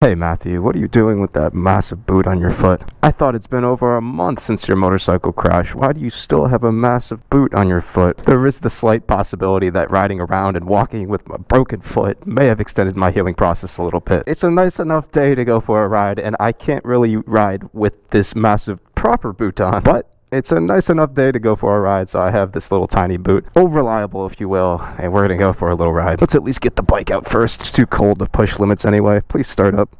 Hey Matthew, what are you doing with that massive boot on your foot? I thought it's been over a month since your motorcycle crash. Why do you still have a massive boot on your foot? There is the slight possibility that riding around and walking with a broken foot may have extended my healing process a little bit. It's a nice enough day to go for a ride, and I can't really ride with this massive proper boot on, but it's a nice enough day to go for a ride, so I have this little tiny boot. Reliable, if you will, and we're gonna go for a little ride. Let's at least get the bike out first. It's too cold to push limits anyway. Please start up.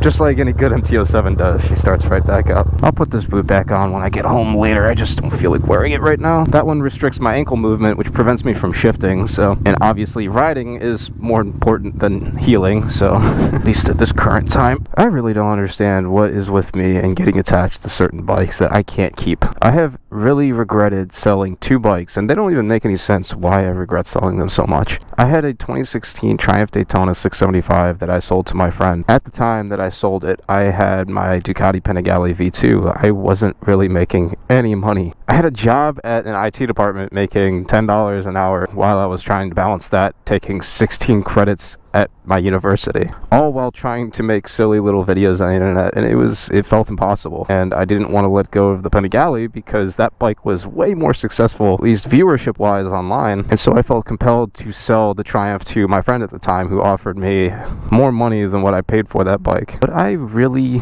Just like any good MT-07 does, she starts right back up. I'll put this boot back on when I get home later. I just don't feel like wearing it right now. That one restricts my ankle movement, which prevents me from shifting, so... And obviously, riding is more important than healing, so... at least at this current time. I really don't understand what is with me and getting attached to certain bikes that I can't keep. I have really regretted selling 2 bikes, and they don't even make any sense why I regret selling them so much. I had a 2016 Triumph Daytona 675 that I sold to my friend. At the time that I sold it, I had my Ducati Panigale V2. I wasn't really making any money. I had a job at an IT department making $10 an hour while I was trying to balance that, taking 16 credits at my university, all while trying to make silly little videos on the internet, and it felt impossible. And I didn't want to let go of the Panigale because that bike was way more successful, at least viewership wise, online, and so I felt compelled to sell the Triumph to my friend at the time, who offered me more money than what I paid for that bike. But I really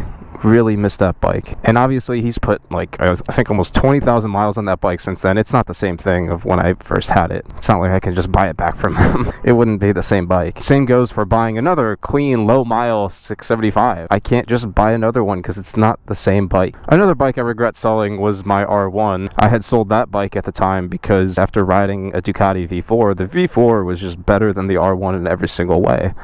miss that bike, and obviously he's put like I think almost 20,000 miles on that bike since then. It's not the same thing of when I first had it. It's not like I can just buy it back from him. It wouldn't be the same bike. Same goes for buying another clean low mile 675. I can't just buy another one because it's not the same bike. Another bike I regret selling was my R1. I had sold that bike at the time because after riding a Ducati V4, the V4 was just better than the R1 in every single way.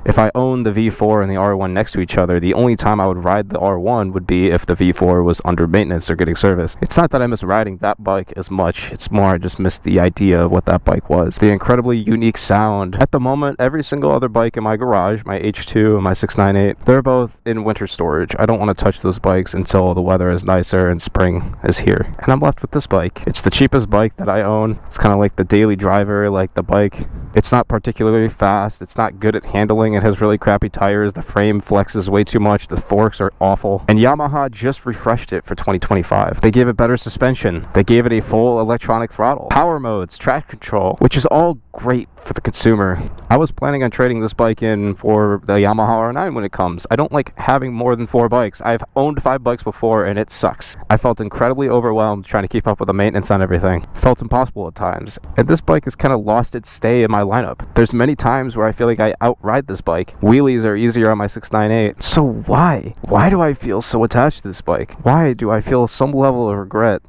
If I owned the V4 and the R1 next to each other, the only time I would ride the R1 would be if the V4 was under maintenance or getting serviced. It's not that I miss riding that bike as much, it's more I just miss the idea of what that bike was. The incredibly unique sound. At the moment, every single other bike in my garage, my H2 and my 698, they're both in winter storage. I don't want to touch those bikes until the weather is nicer and spring is here. And I'm left with this bike. It's the cheapest bike that I own. It's kind of like the daily driver, like the bike. It's not particularly fast. It's not good at handling. It has really crappy tires. The frame flexes way too much. The forks are awful. And Yamaha just refreshed it for 2025. They gave it better suspension. They gave it a full electronic throttle, power modes, traction control, which is all great for the consumer. I was planning on trading this bike in for the Yamaha R9 when it comes. I don't like having more than 4 bikes. I've owned 5 bikes before and it sucks. I felt incredibly overwhelmed trying to keep up with the maintenance on everything. Felt impossible at times. And this bike has kind of lost its stay in my lineup. There's many times where I feel like I outride this bike. Wheelies are easier on my 698. So why? Why do I feel so attached to this bike? Why do I feel some level of regret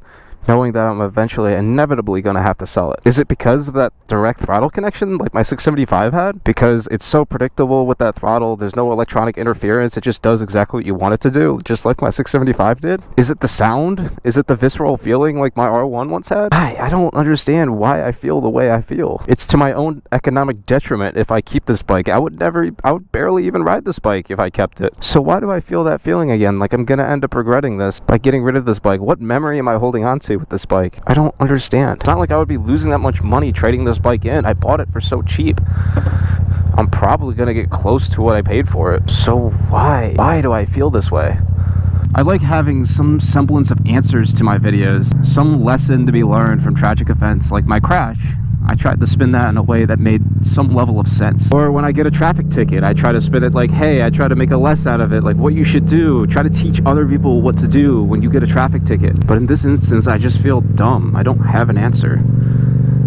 knowing that I'm eventually inevitably going to have to sell it? Is it because of that direct throttle connection like my 675 had? Because it's so predictable with that throttle, there's no electronic interference, it just does exactly what you want it to do, just like my 675 did? Is it the sound? Is it the visceral feeling like my R1 once had? I don't understand why I feel the way I feel. It's to my own economic detriment if I keep this bike. I would barely even ride this bike if I kept it. So why do I feel that feeling again? Like I'm going to end up regretting this by getting rid of this bike. What memory am I holding on to with this bike? I don't understand. It's not like I would be losing that much money trading this bike in. I bought it for so cheap. I'm probably gonna get close to what I paid for it. So why do I feel this way? I like having some semblance of answers to my videos, some lesson to be learned from tragic events like my crash. I tried to spin that in a way that made some level of sense. Or when I get a traffic ticket, I try to spin it like, hey, I try to make a lesson out of it, like what you should do. Try to teach other people what to do when you get a traffic ticket. But in this instance, I just feel dumb. I don't have an answer.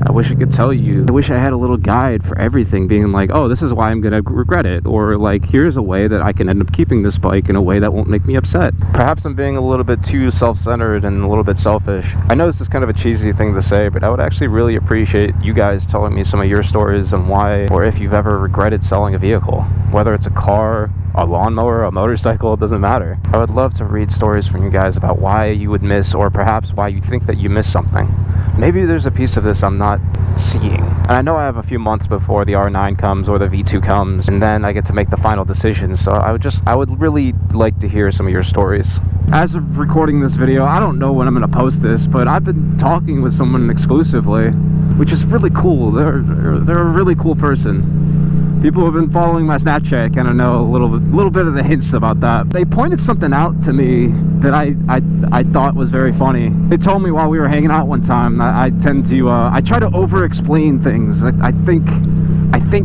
I wish I could tell you. I wish I had a little guide for everything, being like, oh, this is why I'm gonna regret it, or like, here's a way that I can end up keeping this bike in a way that won't make me upset. Perhaps I'm being a little bit too self-centered and a little bit selfish. I know this is kind of a cheesy thing to say, but I would actually really appreciate you guys telling me some of your stories and why, or if you've ever regretted selling a vehicle, whether it's a car, a lawnmower, a motorcycle, it doesn't matter. I would love to read stories from you guys about why you would miss, or perhaps why you think that you missed something. Maybe there's a piece of this I'm not seeing. And I know I have a few months before the R9 comes or the V2 comes, and then I get to make the final decision, so I would really like to hear some of your stories. As of recording this video, I don't know when I'm going to post this, but I've been talking with someone exclusively, which is really cool. They're a really cool person. People who have been following my Snapchat kind of know a little bit of the hints about that. They pointed something out to me that I thought was very funny. They told me while we were hanging out one time that I tend to I try to over-explain things. I think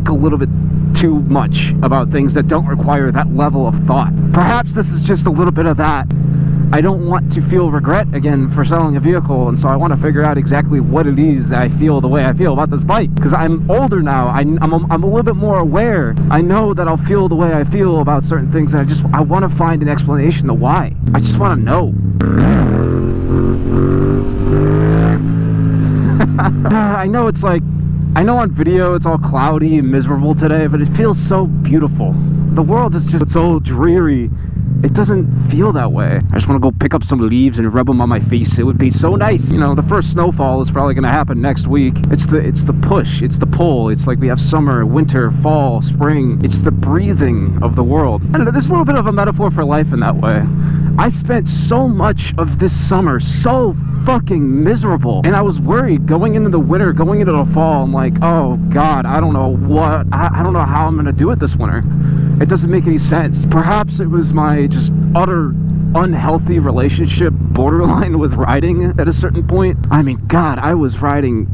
a little bit too much about things that don't require that level of thought. Perhaps this is just a little bit of that. I don't want to feel regret again for selling a vehicle, and so I want to figure out exactly what it is that I feel the way I feel about this bike. Because I'm older now, I'm a little bit more aware. I know that I'll feel the way I feel about certain things, and I want to find an explanation to why. I just want to know. I know it's like, I know on video it's all cloudy and miserable today, but it feels so beautiful. The world is just so dreary. It doesn't feel that way. I just want to go pick up some leaves and rub them on my face. It would be so nice. You know, the first snowfall is probably going to happen next week. It's the push. It's the pull. It's like we have summer, winter, fall, spring. It's the breathing of the world. I don't know, there's a little bit of a metaphor for life in that way. I spent so much of this summer so fucking miserable, and I was worried going into the winter, going into the fall. I'm like, oh God, I don't know how I'm gonna do it this winter. It doesn't make any sense. Perhaps it was my just utter unhealthy relationship, borderline with riding at a certain point. I mean, God, I was riding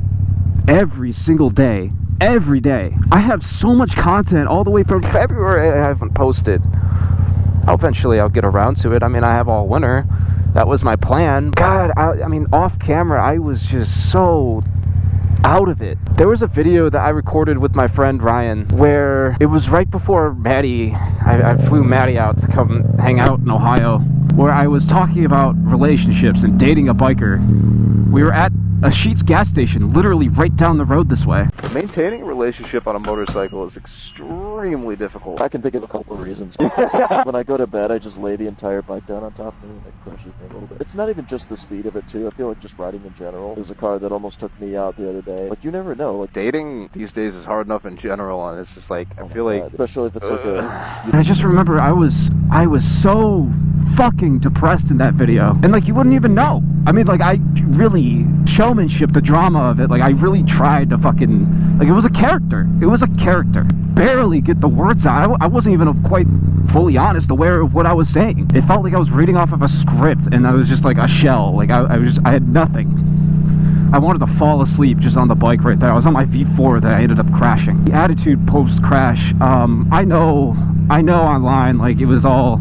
every single day, every day. I have so much content all the way from February I haven't posted. Eventually I'll get around to it. I mean, I have all winter. That was my plan. God, I mean, off camera, I was just so out of it. There was a video that I recorded with my friend Ryan where it was right before Maddie, I flew Maddie out to come hang out in Ohio, where I was talking about relationships and dating a biker. We were at a Sheetz gas station, literally right down the road this way. Maintaining a relationship on a motorcycle is extremely difficult. I can think of a couple of reasons. When I go to bed, I just lay the entire bike down on top of me and it crushes me a little bit. It's not even just the speed of it too. I feel like just riding in general. There's a car that almost took me out the other day. Like, you never know. Like, dating these days is hard enough in general, and it's just like, I feel like... especially if it's like a... And I just remember I was so fucking depressed in that video. And like, you wouldn't even know. I mean, like, I really... showmanship, the drama of it, like, I really tried to fucking... like, it was a character. It was a character. Barely get the words out. I wasn't even quite fully honest, aware of what I was saying. It felt like I was reading off of a script, and I was just like a shell. Like, I had nothing. I wanted to fall asleep just on the bike right there. I was on my V4 that I ended up crashing. The attitude post-crash, I know online, like, it was all...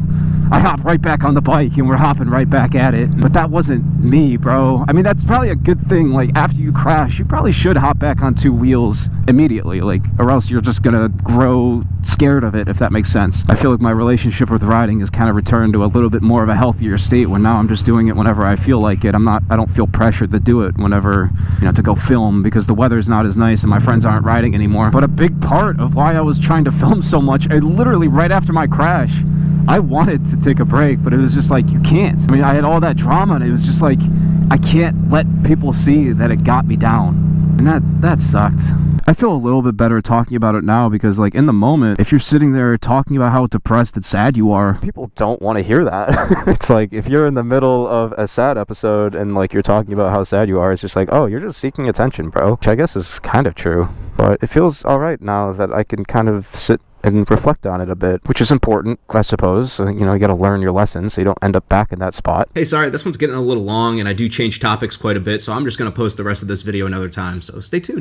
I hopped right back on the bike and we're hopping right back at it. But that wasn't me, bro. I mean, that's probably a good thing. Like, after you crash, you probably should hop back on two wheels immediately, like, or else you're just gonna grow scared of it, if that makes sense. I feel like my relationship with riding has kind of returned to a little bit more of a healthier state, when now I'm just doing it whenever I feel like it. I don't feel pressured to do it whenever, you know, to go film, because the weather's not as nice and my friends aren't riding anymore. But a big part of why I was trying to film so much, literally right after my crash, I wanted to take a break, but it was just like, you can't. I mean, I had all that drama, and it was just like, I can't let people see that it got me down. And that sucked. I feel a little bit better talking about it now, because, like, in the moment, if you're sitting there talking about how depressed and sad you are, people don't want to hear that. It's like, if you're in the middle of a sad episode and, like, you're talking about how sad you are, it's just like, oh, you're just seeking attention, bro. Which I guess is kind of true. But it feels alright now that I can kind of sit and reflect on it a bit, which is important, I suppose. You know, you gotta learn your lessons so you don't end up back in that spot. Hey, sorry, this one's getting a little long, and I do change topics quite a bit, so I'm just gonna post the rest of this video another time, so stay tuned.